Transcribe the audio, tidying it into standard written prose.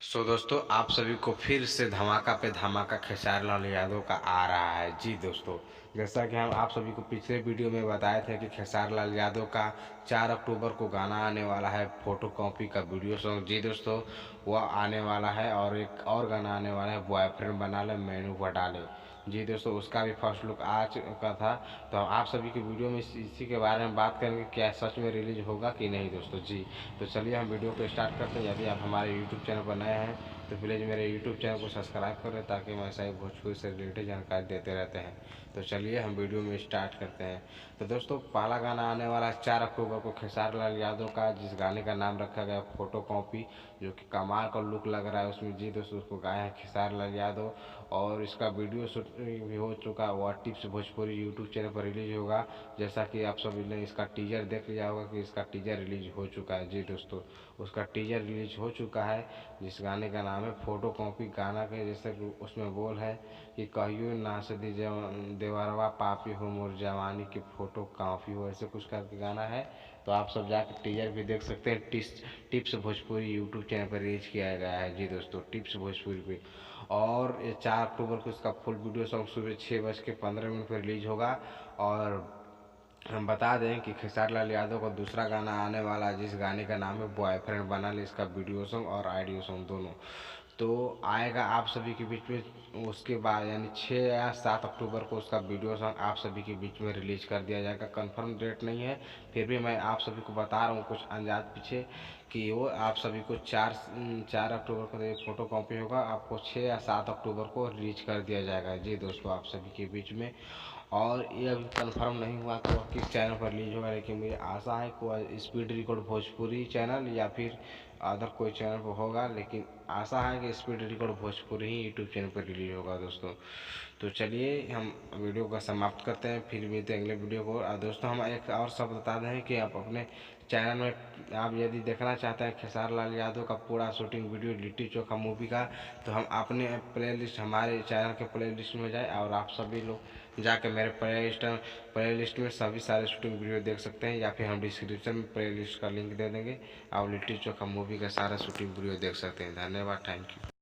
दोस्तों, आप सभी को फिर से धमाका पे धमाका खेसारी लाल यादव का आ रहा है। जी दोस्तों, जैसा कि हम आप सभी को पिछले वीडियो में बताए थे कि खेसारी लाल यादव का 4 अक्टूबर को गाना आने वाला है, फोटो कॉपी का वीडियो सॉन्ग। जी दोस्तों, वह आने वाला है और एक और गाना आने वाला है, बॉयफ्रेंड बना ले मैनू डाले। जी दोस्तों, उसका भी फर्स्ट लुक आ चुका था। तो हम आप सभी के वीडियो में इसी के बारे में बात करेंगे, क्या सच में रिलीज होगा कि नहीं दोस्तों। जी तो चलिए हम वीडियो को स्टार्ट करते हैं। यदि आप हमारे यूट्यूब चैनल पर नए हैं तो प्लीज़ मेरे यूट्यूब चैनल को सब्सक्राइब करें, ताकि मैं ऐसा ही भोजपुरी से रिलेटेड जानकारी देते रहते हैं। तो चलिए हम वीडियो में स्टार्ट करते हैं। तो दोस्तों, पहला गाना आने वाला है 4 अक्टूबर को खेसारी लाल यादव का, जिस गाने का नाम रखा गया फोटो कॉपी, जो कि कमाल का लुक लग रहा है उसमें। जी दोस्तों, उसको गाए हैं खेसारी लाल यादव और इसका वीडियो शूटिंग भी हो चुका है। वह टिप्स भोजपुरी यूट्यूब चैनल पर रिलीज होगा। जैसा कि आप सभी ने इसका टीजर देख लिया होगा कि इसका टीजर रिलीज हो चुका है। जी दोस्तों, उसका टीजर रिलीज हो चुका है, जिस गाने का नाम है फोटो कॉपी। गाना के जैसे कि उसमें बोल है कि कहियो ना सदी देवरवा पापी हो मोर जवानी की फोटो काफ़ी हो, ऐसे कुछ करके गाना है। तो आप सब जाकर टीजर भी देख सकते हैं। टिप्स भोजपुरी यूट्यूब चैनल पर रिलीज किया गया है। जी दोस्तों, टिप्स भोजपुरी पे। और ये 4 अक्टूबर को इसका फुल वीडियो सॉन्ग सुबह 6:15 पर रिलीज होगा। और हम बता दें कि खेसारी लाल यादव का दूसरा गाना आने वाला है, जिस गाने का नाम है बॉयफ्रेंड बना ले। इसका वीडियो सॉन्ग और ऑडियो सॉन्ग दोनों तो आएगा आप सभी के बीच में। उसके बाद यानी 6 या 7 अक्टूबर को उसका वीडियो सॉन्ग आप सभी के बीच में रिलीज कर दिया जाएगा। कंफर्म डेट नहीं है, फिर भी मैं आप सभी को बता रहा हूँ कुछ अंदाज पीछे कि वो आप सभी को 4 अक्टूबर को ये फोटो कॉपी होगा, आपको 6 या 7 अक्टूबर को रिलीज कर दिया जाएगा। जी दोस्तों, आप सभी के बीच में। और ये अभी कंफर्म नहीं हुआ कि वह किस चैनल पर रिलीज होगा, लेकिन मुझे आशा है कि वह स्पीड रिकॉर्ड भोजपुरी चैनल या फिर अदर कोई चैनल पर होगा। लेकिन आशा है कि स्पीड रिकॉर्ड भोजपुरी ही यूट्यूब चैनल पर रिलीज होगा दोस्तों। तो चलिए हम वीडियो का समाप्त करते हैं, फिर मिलते हैं अगले वीडियो को। और दोस्तों, हम एक और सब बता दें कि आप अपने चैनल में आप यदि देखना चाहते हैं खेसारी लाल यादव का पूरा shooting video litti chokha movie का, तो हम अपने प्लेलिस्ट हमारे चैनल के प्लेलिस्ट में जाए और आप सभी लोग जाके मेरे प्लेलिस्ट में सभी सारे शूटिंग वीडियो देख सकते हैं, या फिर हम डिस्क्रिप्शन में प्लेलिस्ट का लिंक दे देंगे। आप लिट्टी चोखा मूवी का सारा शूटिंग वीडियो देख सकते हैं। धन्यवाद, थैंक यू।